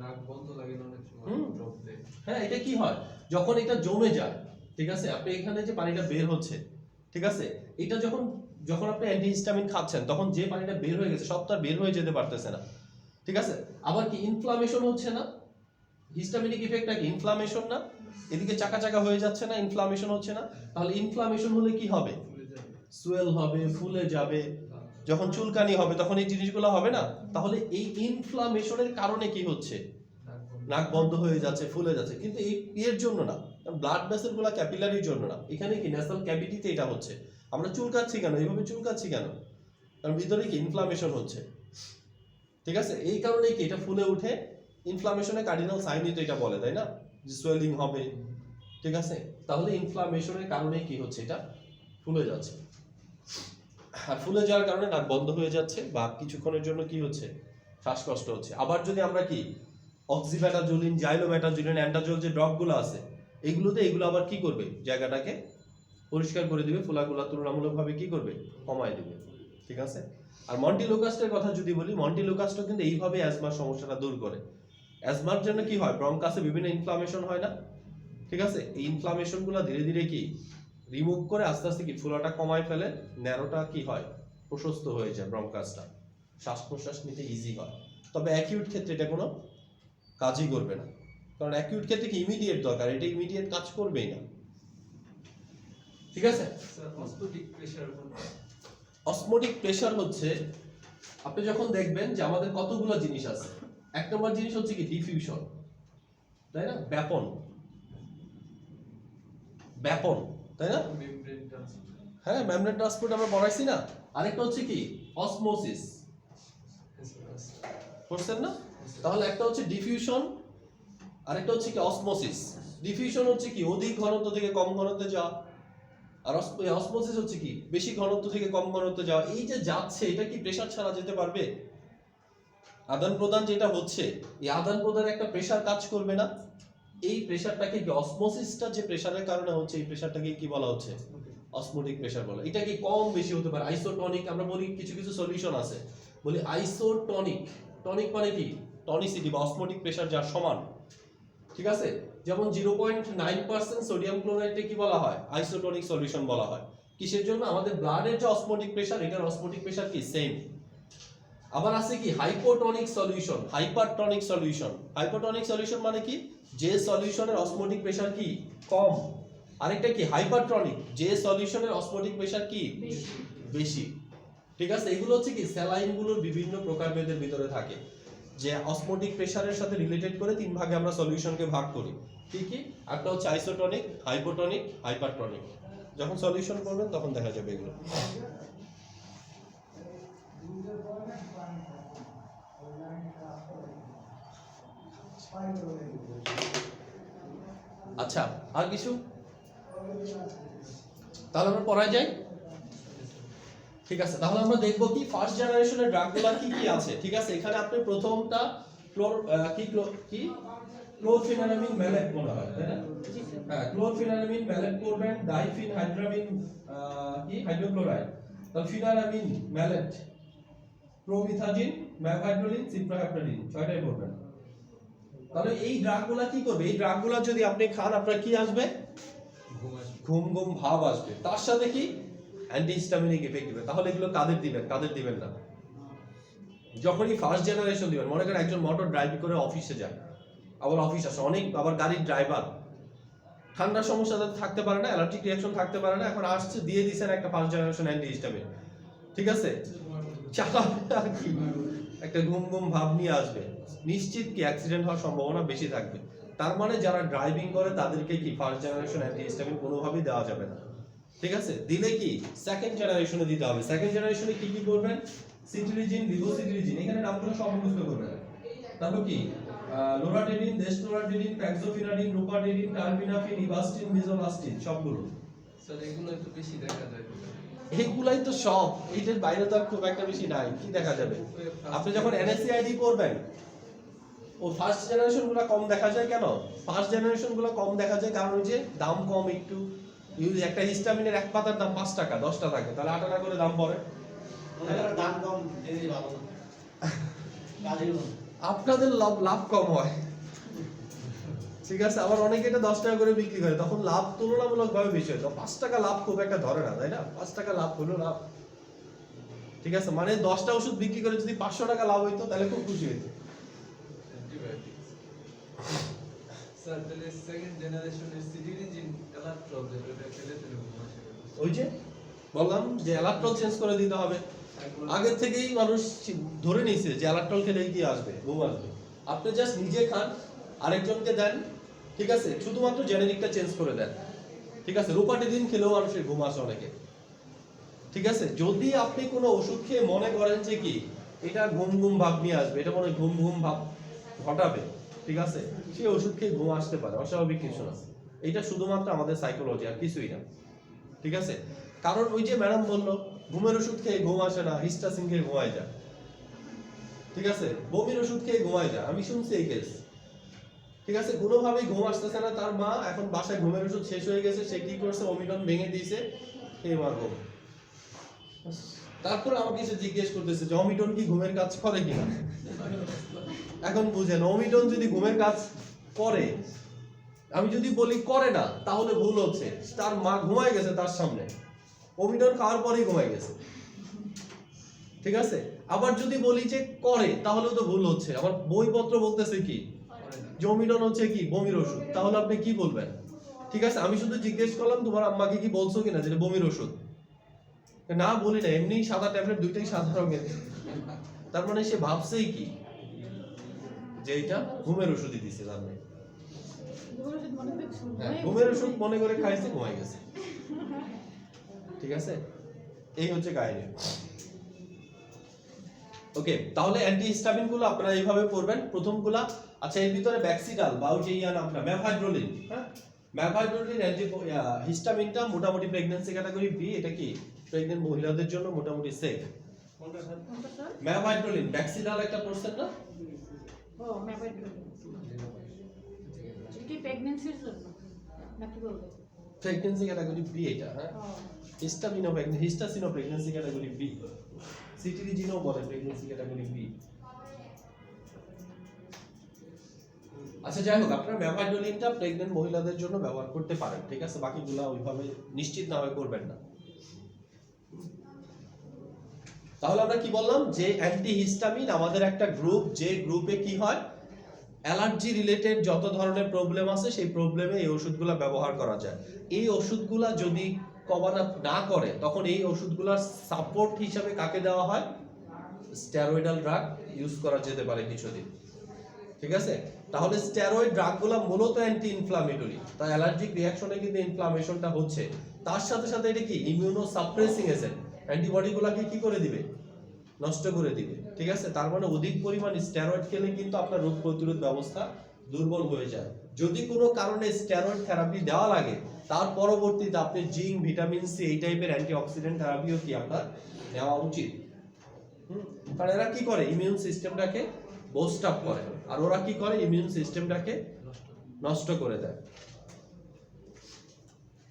নাক বন্ধ লাগে না অনেক সময় ড্রপ দেয়। হ্যাঁ, এটা কি হয় যখন এটা জমে যায়, ঠিক আছে, আপনি এখানে যে পানিটা বের হচ্ছে, ঠিক আছে, এটা যখন যখন আপনি অ্যান্টিহিস্টামিন খাচ্ছেন তখন যে পানিটা বের হয়ে গেছে সব তো আর বের হয়ে যেতে পারতেছে না, ঠিক আছে। আবার কি ইনফ্লামেশন হচ্ছে না? হিস্টামিনিক ইফেক্টটা কি ইনফ্লামেশন না? এদিকে চাকা চাকা হয়ে যাচ্ছে না, ইনফ্লামেশন হচ্ছে না? তাহলে ইনফ্লামেশন হলে কি হবে? ফুলে যায়। সোয়েল হবে, ফুলে যাবে, যখন চুলকানি হবে তখন এই জিনিসগুলো হবে না? তাহলে এই ইনফ্লামেশনের কারণে কি হচ্ছে? নাক বন্ধ হয়ে যাচ্ছে, ফুলে যাচ্ছে। কিন্তু এই এর জন্য না, ব্লাড ভেসেল গুলা ক্যাপিলারির জন্য না, এখানে কি ন্যাসাল ক্যাভিটিতে এটা হচ্ছে। আমরা চুলকাচ্ছি কেন? এইভাবে চুলকাচ্ছি কেন? কারণ ভিতরে কি ইনফ্লামেশন হচ্ছে, ঠিক আছে। এই কারণে কি এটা ফুলে উঠে, ইনফ্লামেশনের কার্ডিনাল সাইনই তো এটা বলে, তাই না, যে সোয়েলিং হবে, ঠিক আছে। তাহলে ইনফ্লামেশনের কারণে কি হচ্ছে? এটা ফুলে যাচ্ছে, আর ফুলে যাওয়ার কারণে নাক বন্ধ হয়ে যাচ্ছে বা কিছুক্ষণের জন্য কি হচ্ছে? শ্বাসকষ্ট হচ্ছে। আবার যদি আমরা কি অক্সিব্যাটাজোলিন, জাইলোব্যাটাজোলিন, অ্যান্ডাজোল যে ড্রপগুলো আছে এগুলো আবার কি করবে? জায়গাটাকে পরিষ্কার করে দিবে, ফোলাগুলো তুলনামূলকভাবে কি করবে? কমায় দিবে, ঠিক আছে। আর মন্টিলুকাস্টের কথা যদি বলি, মন্টিলুকাস্টও কিন্তু এইভাবে অ্যাজমার সমস্যাটা দূর করে। অ্যাজমার জন্য কি হয়? ব্রঙ্কাসে বিভিন্ন ইনফ্লামেশন হয় না, ঠিক আছে। এই ইনফ্লামেশনগুলো ধীরে ধীরে কি রিমুভ করে আস্তে আস্তে কি ফোলাটা কমায় ফেলে, ন্যারোটা কি হয়? প্রশস্ত হয়ে যায় ব্রঙ্কাসটা, শ্বাস প্রশ্বাস নিতে ইজি হয়। তবে অ্যাকিউট ক্ষেত্রে এটা কোনো কাজই করবে না, কারণ অ্যাকিউট ক্ষেত্রে কি ইমিডিয়েট দরকার, এটা ইমিডিয়েট কাজ করবেই না। ঠিক আছে, স্যার অস্মোটিক প্রেসার কোনটা? অসমোটিক প্রেসার হচ্ছে আপনি যখন দেখবেন যে আমাদের কতগুলো জিনিস আছে। এক নম্বর জিনিস হচ্ছে কি ডিফিউশন, তাই না, ব্যাপন, ব্যাপন, তাই না, মেমব্রেন ট্রান্সপোর্ট। হ্যাঁ মেমব্রেন ট্রান্সপোর্ট আমরা পড়াইছি না। আরেকটা হচ্ছে কি অসমোসিস, পড়ছেন না? তাহলে একটা হচ্ছে ডিফিউশন, আরেকটা হচ্ছে কি অসমোসিস। ডিফিউশন হচ্ছে কি অধিক ঘনত্ব থেকে কম ঘনত্বে যাওয়া, আর অসমোসিস হচ্ছে কি বেশি ঘনত্ব থেকে কম ঘনত্বে যাওয়া। এই যে যাচ্ছে এটা কি প্রেসার ছাড়া যেতে পারবে? আদান প্রদান যেটা হচ্ছে এই আদান প্রদানে একটা প্রেসার কাজ করবে না? এই প্রেসারটাকে কি অসমোসিসটা যে প্রেসারের কারণে হচ্ছে এই প্রেসারটাকে কি বলা হচ্ছে? অসমোটিক প্রেসার বলে। এটা কি কম বেশি হতে পারে? আইসোটনিক আমরা বলি, কিছু কিছু সলিউশন আছে বলি আইসোটনিক। টনিক মানে কি টনিসিটি বা অসমোটিক প্রেসার যার সমান। ঠিক আছে, যেমন 0.9% সোডিয়াম ক্লোরাইডকে কি বলা হয়? আইসোটনিক সলিউশন বলা হয়। কিসের জন্য? আমাদের ব্লাডের যে অসমোটিক প্রেসার, এটার অসমোটিক প্রেসার কি সেম। আবার আছে কি hypotonic solution, hypertonic solution. Hypotonic solution মানে কি যে সলিউশনের অসমোটিক প্রেসার কি কম। আরেকটা কি হাইপারটনিক, যে সলিউশনের অসমোটিক প্রেসার কি বেশি। ঠিক আছে, এগুলো হচ্ছে কি স্যালাইনগুলোর বিভিন্ন প্রকারভেদের ভিতরে থাকে, যে অসমোটিক প্রেসারের সাথে রিলেটেড করে তিন ভাগে আমরা সলিউশনকে ভাগ করি। কি কি? একটা হচ্ছে আইসোটনিক, হাইপোটনিক, হাইপারটনিক। যখন সলিউশন করবেন তখন দেখা যাবে এগুলো। আচ্ছা, আর কিছু? তাহলে আমরা পড়ায় যাই। ঠিক আছে, তাহলে আমরা দেখব কি ফার্স্ট জেনারেশনের ড্রাগগুলো কি কি আছে। ঠিক আছে, এখানে আপনি প্রথমটা ক্লোরফেনারামিন ম্যালেট মনে হয়, তাই না? হ্যাঁ, ক্লোরফেনারামিন ম্যালেট করবেন, ডাইফিন হাইড্রামিন কি হাইড্রোক্লোরাইড, তাহলে ফিনারামিন ম্যালেট, প্রোমিথাজিন, ম্যাভাইড্রোলিন, সিপ্রাহেপ্টাডিন, ছয়টাই করবেন। তাহলে এই ড্রাগগুলো কি করবে? এই ড্রাগগুলো যদি আপনি খান আপনার কি আসবে? ঘুম ঘুম ভাব আসবে। তার সাথে কি অ্যান্টিহিস্টামিনিক এফেক্ট দিবে। তাহলে এগুলো কাদের দিবেন, কাদের দিবেন না? যখনই ফার্স্ট জেনারেশন দিবেন, মনে করেন একজন মোটর ড্রাইভিং করে অফিসে যায়, আবার অফিস আসে অনেক, আবার গাড়ির ড্রাইভার ঠান্ডার সমস্যা থাকতে পারে না, অ্যালার্জিক রিঅ্যাকশন থাকতে পারে না, এখন আসছে দিয়ে দিয়েছেন একটা ফার্স্ট জেনারেশন অ্যান্টিহিস্টামিন। ঠিক আছে, চালাবে আর কি একটা ঘুম ঘুম ভাব নিয়ে আসবে, নিশ্চিত কি অ্যাক্সিডেন্ট হওয়ার সম্ভাবনা বেশি থাকবে। তার মানে যারা ড্রাইভিং করে তাদেরকে কি ফার্স্ট জেনারেশন অ্যান্টিহিস্টামিন কোনোভাবেই দেওয়া যাবে না। ঠিক আছে, দিলে কি সেকেন্ড জেনারেশনে দিতে হবে। সেকেন্ড জেনারেশনে কি কি করবেন? সিট্রিজিন, লিভোসিট্রিজিন, এখানে নামগুলো সব মুখস্থ করবেন। তারপর কি লোরাটেডিন, ডেস্টোরাটেডিন, প্যাক্সোফিনাডিন, রোপাটেডিন, টার্বিনাফিন, ইভাস্টিন, মিজোলাস্টিন, সবগুলো। স্যার এগুলো একটু বেশি দেখা যায়। এইগুলাই তো সব, এইটার বাইরে তো আর খুব একটা বেশি নাই, কি দেখা যাবে? আপনি যখন এনএসসিআইডি করবেন, ও ফার্স্ট জেনারেশন গুলো কম দেখা যায় কেন? ফার্স্ট জেনারেশন গুলো কম দেখা যায় কারণ ওই যে দাম কম একটু। ইউজ একটা হিস্টামিনের এক পাতার দাম 5 টাকা, 10টা থাকে, তাহলে 8 টাকা করে দাম পড়ে। দাম কম জিনিস ভালো না। কাজের মতো। আপনাদের লাভ কম হয়। ঠিক আছে, আবার অনেকে এটা 10 টাকা করে বিক্রি করে, তখন লাভ তুলনামূলকভাবে বেশি হয়। তো 5 টাকা লাভ খুব একটা ধরে না, তাই না? 5 টাকা লাভ হলো লাভ। ঠিক আছে, মানে 10টা ওষুধ বিক্রি করে যদি 500 টাকা লাভ হইতো তাহলে খুব খুশি হইতো। স্যার তাহলে সেকেন্ড জেনারেশনের সিট্রিজিন এলাক্ট্রল যেটা খেলে ফেলে ঘুম আসে। ওই যে বললাম যে অ্যালাক্ট্রল চেঞ্জ করে দিতে হবে। আগে থেকেই মানুষ ধরে নিয়েছে যে অ্যালাক্ট্রল খেলে কি আসবে, ঘুম আসবে। আপনি জাস্ট নিজে খান, আরেকজনকে দেন। ঠিক আছে, শুধুমাত্র জেনেরিকটা চেঞ্জ করে দেন। ঠিক আছে, রোপাটেডিন খেলেও মানুষের ঘুম আসে অনেকে। ঠিক আছে, যদি আপনি কোনো ওষুধ খেয়ে মনে করেন যে কি এটা ঘুম ঘুম ভাব নিয়ে আসবে, এটা মনে ঘুম ঘুম ভাব ঘটাবে, ঠিক আছে, সেই ওষুধ খেয়ে ঘুম আসতে পারে, অস্বাভাবিক কিছু না। এটা শুধুমাত্র আমাদের সাইকোলজি, আর কিছুই না। ঠিক আছে, কারণ ওই যে ম্যাডাম বললো ঘুমের ওষুধ খেয়ে ঘুম আসে না, হিস্টাসিন খেয়ে ঘুমায় যায়। ঠিক আছে, বমির ওষুধ খেয়ে ঘুমায় যায়, আমি শুনছি এই কেস। ঠিক আছে, কোনোভাবেই ঘুম আসতেছে না, তার মা এখন বাসায় ঘুমের ওষুধ শেষ হয়ে গেছে, সে কি করছে অমিডন ভেঙে দিয়েছে, খেয়ে মা ঘুম। তারপর আমাকে এসে জিজ্ঞেস করতেছে যে অমিডন কি ঘুমের কাজ করে কিনা। এখন বুঝেন, অমিডন যদি ঘুমের কাজ করে, আমি যদি বলি করে না তাহলে ভুল হচ্ছে। তার মা ঘুমায় গেছে তার সামনে, অমিডন খাওয়ার পরেই ঘুমায় গেছে। ঠিক আছে, আবার যদি বলি যে করে তাহলেও তো ভুল হচ্ছে। আমার বইপত্র বলতেছে কি যে অমিডন হচ্ছে কি বমির ওষুধ, তাহলে আপনি কি বলবেন? ঠিক আছে, আমি শুধু জিজ্ঞেস করলাম তোমার আম্মাকে কি বলছো কিনা যেটা বমির ওষুধ? না বলি না, এমনি সাদা ট্যাবলেট, দুইটাই সাদা রঙের। তার মানে সে ভাবছেই কি যে এটা ঘুমের ওষুধই দিছে, তার মানে ঘুমের ওষুধ মনে করে শুনবো। হ্যাঁ, ঘুমের ওষুধ মনে করে খাইছে, ঘুমাই গেছে। ঠিক আছে, এই হচ্ছে কাহিনী। ওকে, তাহলে অ্যান্টিহিস্টামিন গুলো আপনারা এইভাবে পড়বেন প্রথমগুলা। আচ্ছা, এর ভিতরে ব্যাক্সিডাল বা ওই যে নামটা ম্যাফাইড্রোলিন, হ্যাঁ ম্যাফাইড্রোলিন হিস্টামিনটা মোটামুটি প্রেগন্যান্সি ক্যাটাগরি বি, এটা কি প্রেগন্যান্ট মহিলাদের জন্য মোটামুটি সেফ। কোনটা স্যার? কোনটা স্যার? ম্যাফাইড্রোলিন ব্যাক্সিডাল একটা পড়ছেন না? ও ম্যাপাইড্রোলিন। কি প্রেগন্যান্সির জন্য নাকি বলবো? প্রেগন্যান্সি ক্যাটাগরি বি এটা, হ্যাঁ ও হিস্টামিনো হিস্টাসিনো প্রেগন্যান্সি ক্যাটাগরি বি, সিটিরিজিনও বলে প্রেগন্যান্সি ক্যাটাগরি বি। আচ্ছা, যাই হোক, আপনারা ম্যাফাইড্রোলিনটা প্রেগন্যান্ট মহিলাদের জন্য ব্যবহার করতে পারেন, ঠিক আছে, বাকিগুলা ওইভাবে নিশ্চিত না হয়ে করবেন না। তাহলে আমরা কি বললাম যে অ্যান্টিহিস্টামিন আমাদের একটা গ্রুপ, যে গ্রুপে কি হয় অ্যালার্জি রিলেটেড যত ধরনের প্রবলেম আছে সেই প্রবলেমে এই ওষুধগুলো ব্যবহার করা যায়। এই ওষুধগুলা যদি কভার আপ না করে তখন এই ওষুধগুলোর সাপোর্ট হিসাবে কাকে দেওয়া হয়? স্টেরয়েডাল ড্রাগ ইউজ করা যেতে পারে কিছুদিন, ঠিক আছে। তাহলে স্টেরয়েড ড্রাগগুলো মূলত অ্যান্টি ইনফ্লামেটরি, তাই অ্যালার্জিক রিঅ্যাকশনে কিন্তু ইনফ্লামেশনটা হচ্ছে, তার সাথে সাথে এটা কি ইমিউনো সাপ্রেসিং এজেন্ট, অ্যান্টিবডিগুলোকে কি করে দিবে? নষ্ট করে দিবে, ঠিক আছে। তার মানে অধিক পরিমাণ স্টেরয়েড খেলে কিন্তু আপনার রোগ প্রতিরোধ ব্যবস্থা দুর্বল হয়ে যায়। যদি কোনো কারণে স্টেরয়েড থেরাপি দেওয়া লাগে তার পরবর্তীতে আপনি জিঙ্ক, ভিটামিন সি এই টাইপের অ্যান্টিঅক্সিডেন্ট থেরাপিও কি আপনার নেওয়া উচিত। কারণ এরা কি করে ইমিউন সিস্টেমটাকে বুস্ট আপ করে, আর ওরা কি করে ইমিউন সিস্টেমটাকে নষ্ট করে দেয়।